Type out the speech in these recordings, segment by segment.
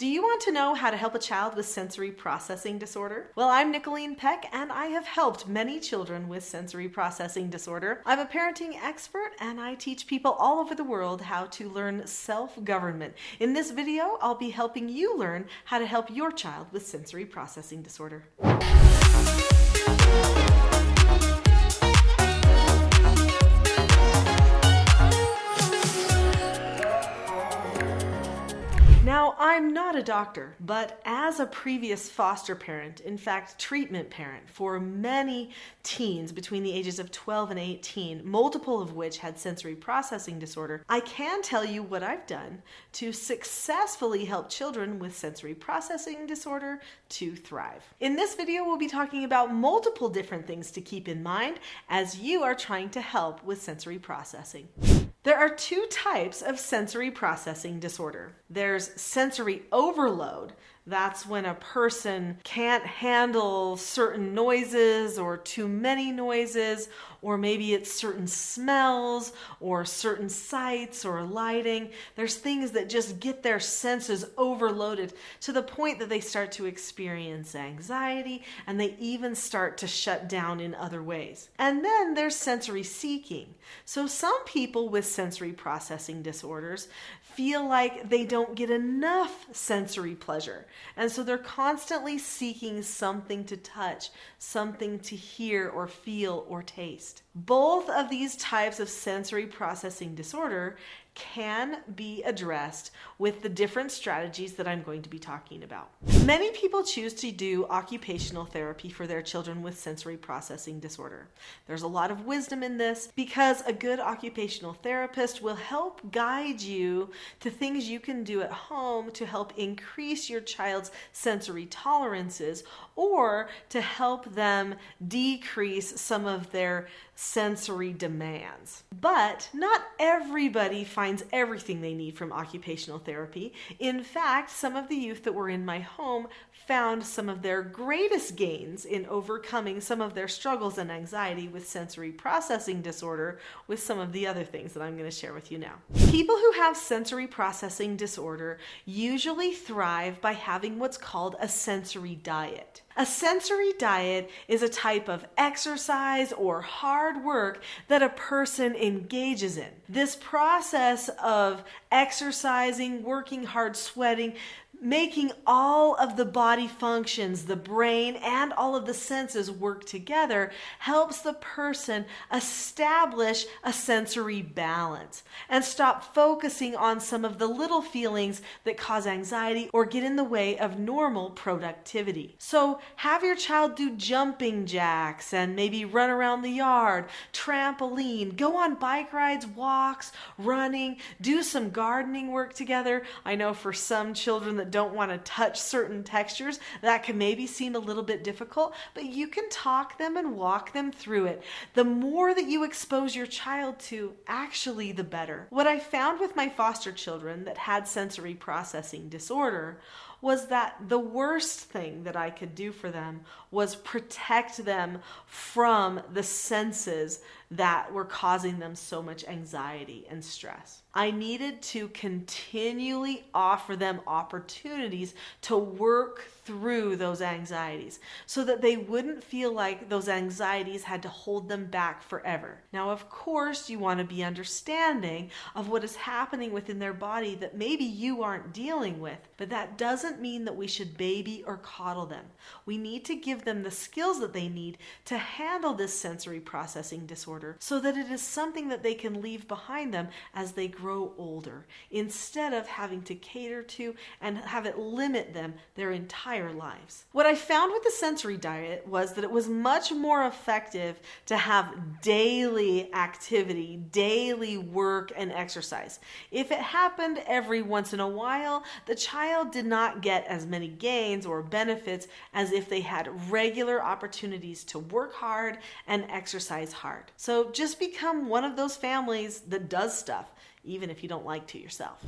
Do you want to know how to help a child with sensory processing disorder? Well, I'm Nicholeen Peck, and I have helped many children with sensory processing disorder. I'm a parenting expert, and I teach people all over the world how to learn self-government. In this video, I'll be helping you learn how to help your child with sensory processing disorder. Now, I'm not a doctor, but as a previous foster parent, in fact, treatment parent for many teens between the ages of 12 and 18, multiple of which had sensory processing disorder, I can tell you what I've done to successfully help children with sensory processing disorder to thrive. In this video, we'll be talking about multiple different things to keep in mind as you are trying to help with sensory processing. There are two types of sensory processing disorder. There's sensory overload. That's when a person can't handle certain noises or too many noises, or maybe it's certain smells or certain sights or lighting. There's things that just get their senses overloaded to the point that they start to experience anxiety and they even start to shut down in other ways. And then there's sensory seeking. So some people with sensory processing disorders feel like they don't get enough sensory pleasure. And so they're constantly seeking something to touch, something to hear or feel or taste. Both of these types of sensory processing disorder can be addressed with the different strategies that I'm going to be talking about. Many people choose to do occupational therapy for their children with sensory processing disorder. There's a lot of wisdom in this because a good occupational therapist will help guide you to things you can do at home to help increase your child's sensory tolerances or to help them decrease some of their sensory demands. But not everybody finds everything they need from occupational therapy. In fact, some of the youth that were in my home found some of their greatest gains in overcoming some of their struggles and anxiety with sensory processing disorder with some of the other things that I'm going to share with you now. People who have sensory processing disorder usually thrive by having what's called a sensory diet. A sensory diet is a type of exercise or hard work that a person engages in. This process of exercising, working hard, sweating, making all of the body functions, the brain, and all of the senses work together helps the person establish a sensory balance and stop focusing on some of the little feelings that cause anxiety or get in the way of normal productivity. So have your child do jumping jacks and maybe run around the yard, trampoline, go on bike rides, walks, running, do some gardening work together. I know for some children that don't want to touch certain textures, that can maybe seem a little bit difficult, but you can talk them and walk them through it. The more that you expose your child to, actually the better. What I found with my foster children that had sensory processing disorder was that the worst thing that I could do for them was protect them from the senses that were causing them so much anxiety and stress. I needed to continually offer them opportunities to work through those anxieties so that they wouldn't feel like those anxieties had to hold them back forever. Now, of course, you want to be understanding of what is happening within their body that maybe you aren't dealing with, but that doesn't mean that we should baby or coddle them. We need to give them the skills that they need to handle this sensory processing disorder so that it is something that they can leave behind them as they grow older, instead of having to cater to and have it limit them their entire lives. What I found with the sensory diet was that it was much more effective to have daily activity, daily work and exercise. If it happened every once in a while, the child did not get as many gains or benefits as if they had regular opportunities to work hard and exercise hard. So just become one of those families that does stuff, even if you don't like to yourself.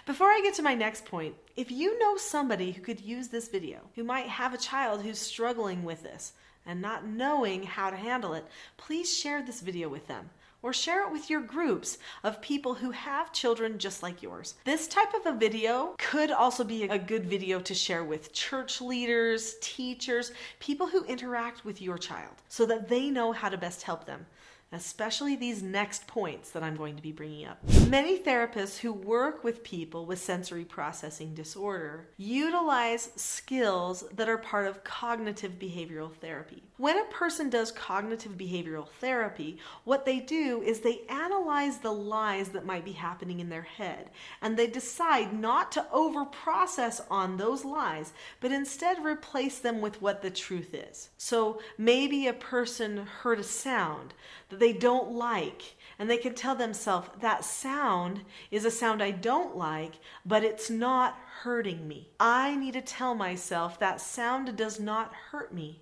Before I get to my next point, if you know somebody who could use this video, who might have a child who's struggling with this and not knowing how to handle it, please share this video with them. or share it with your groups of people who have children just like yours. This type of a video could also be a good video to share with church leaders, teachers, people who interact with your child so that they know how to best help them, especially these next points that I'm going to be bringing up. Many therapists who work with people with sensory processing disorder utilize skills that are part of cognitive behavioral therapy. When a person does cognitive behavioral therapy, what they do is they analyze the lies that might be happening in their head, and they decide not to over-process on those lies, but instead replace them with what the truth is. So maybe a person heard a sound that they don't like, and they can tell themselves, that sound is a sound I don't like, but it's not hurting me. I need to tell myself that sound does not hurt me,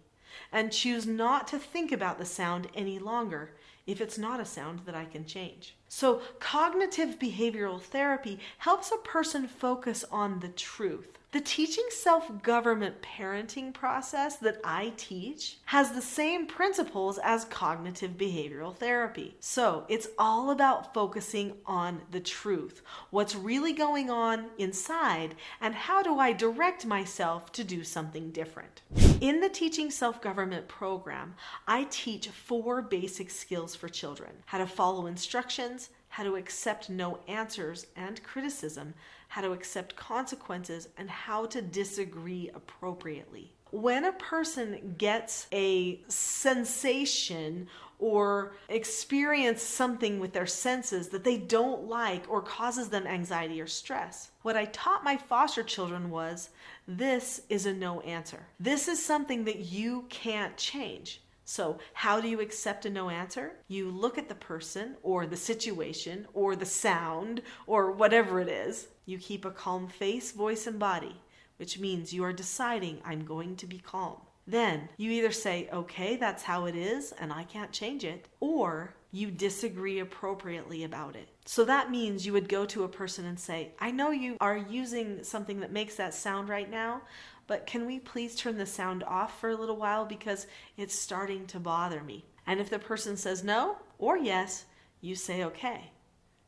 and choose not to think about the sound any longer if it's not a sound that I can change. So cognitive behavioral therapy helps a person focus on the truth. The teaching self-government parenting process that I teach has the same principles as cognitive behavioral therapy. So it's all about focusing on the truth, what's really going on inside, and how do I direct myself to do something different. In the Teaching Self-Government program, I teach 4 basic skills for children: how to follow instructions, how to accept no answers and criticism, how to accept consequences, and how to disagree appropriately. When a person gets a sensation or experience something with their senses that they don't like or causes them anxiety or stress, what I taught my foster children was, this is a no answer. This is something that you can't change. So how do you accept a no answer? You look at the person or the situation or the sound or whatever it is. You keep a calm face, voice, and body, which means you are deciding, I'm going to be calm. Then you either say, okay, that's how it is and I can't change it, or you disagree appropriately about it. So that means you would go to a person and say, I know you are using something that makes that sound right now, but can we please turn the sound off for a little while because it's starting to bother me? And if the person says no or yes, you say okay.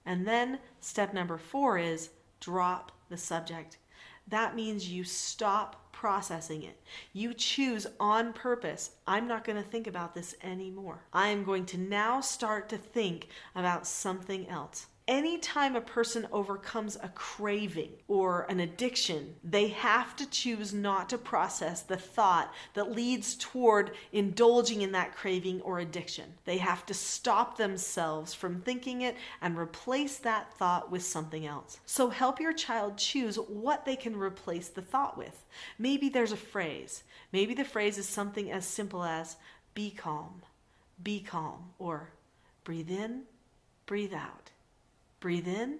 And then step number 4 is drop the subject. That means you stop processing it. You choose on purpose, I'm not going to think about this anymore. I am going to now start to think about something else. Anytime a person overcomes a craving or an addiction, they have to choose not to process the thought that leads toward indulging in that craving or addiction. They have to stop themselves from thinking it and replace that thought with something else. So help your child choose what they can replace the thought with. Maybe there's a phrase. Maybe the phrase is something as simple as be calm, or breathe in, breathe out. Breathe in,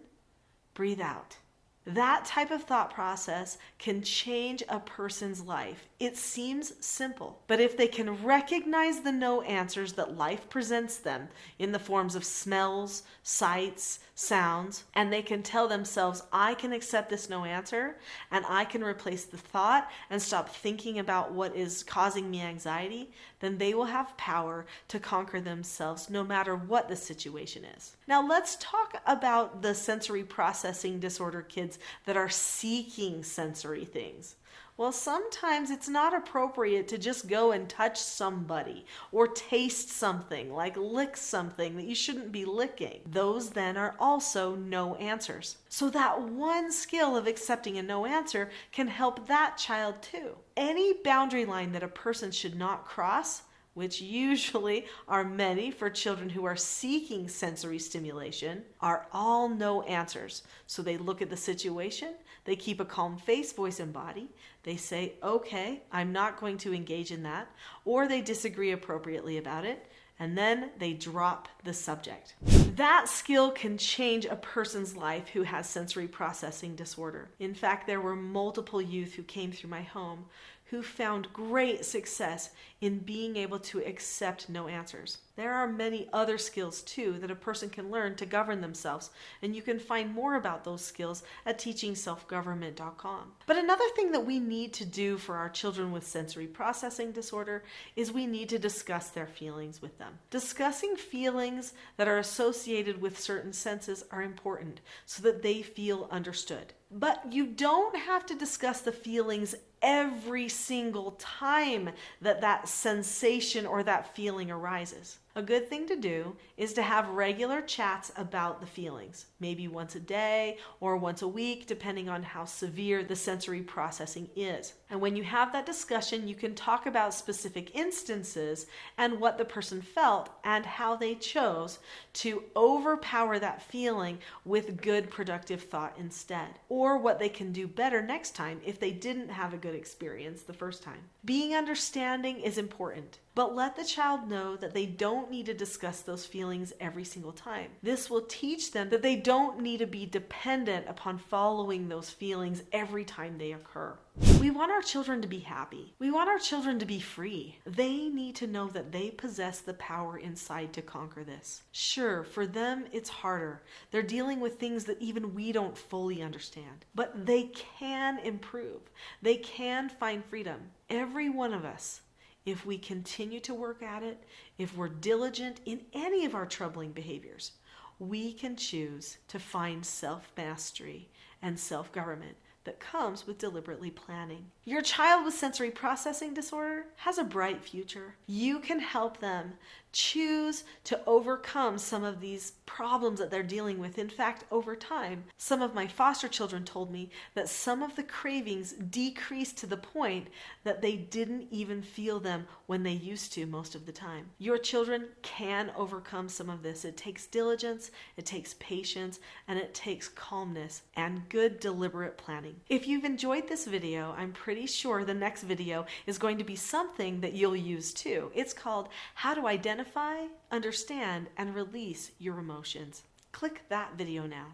breathe out. That type of thought process can change a person's life. It seems simple, but if they can recognize the no answers that life presents them in the forms of smells, sights, sounds, and they can tell themselves, I can accept this no answer, and I can replace the thought and stop thinking about what is causing me anxiety, then they will have power to conquer themselves no matter what the situation is. Now let's talk about the sensory processing disorder kids that are seeking sensory things. Well, sometimes it's not appropriate to just go and touch somebody or taste something, like lick something that you shouldn't be licking. Those then are also no answers. So that one skill of accepting a no answer can help that child too. Any boundary line that a person should not cross, which usually are many for children who are seeking sensory stimulation, are all no answers. So they look at the situation, they keep a calm face, voice, and body. They say, okay, I'm not going to engage in that, or they disagree appropriately about it, and then they drop the subject. That skill can change a person's life who has sensory processing disorder. In fact, there were multiple youth who came through my home who found great success in being able to accept no answers. There are many other skills too that a person can learn to govern themselves, and you can find more about those skills at teachingselfgovernment.com. But another thing that we need to do for our children with sensory processing disorder is we need to discuss their feelings with them. Discussing feelings that are associated with certain senses are important so that they feel understood. But you don't have to discuss the feelings every single time that sensation or that feeling arises. A good thing to do is to have regular chats about the feelings, maybe once a day or once a week, depending on how severe the sensory processing is. And when you have that discussion, you can talk about specific instances and what the person felt and how they chose to overpower that feeling with good productive thought instead, or what they can do better next time if they didn't have a good experience the first time. Being understanding is important, but let the child know that they don't need to discuss those feelings every single time. This will teach them that they don't need to be dependent upon following those feelings every time they occur. We want our children to be happy. We want our children to be free. They need to know that they possess the power inside to conquer this. Sure, for them it's harder. They're dealing with things that even we don't fully understand. But they can improve. They can find freedom. Every one of us, if we continue to work at it, if we're diligent in any of our troubling behaviors, we can choose to find self-mastery and self-government that comes with deliberately planning. Your child with sensory processing disorder has a bright future. You can help them choose to overcome some of these problems that they're dealing with. In fact, over time, some of my foster children told me that some of the cravings decreased to the point that they didn't even feel them when they used to most of the time. Your children can overcome some of this. It takes diligence, it takes patience, and it takes calmness and good deliberate planning. If you've enjoyed this video, I'm pretty sure the next video is going to be something that you'll use too. It's called How to Identify, Understand, and Release Your Emotions. Click that video now.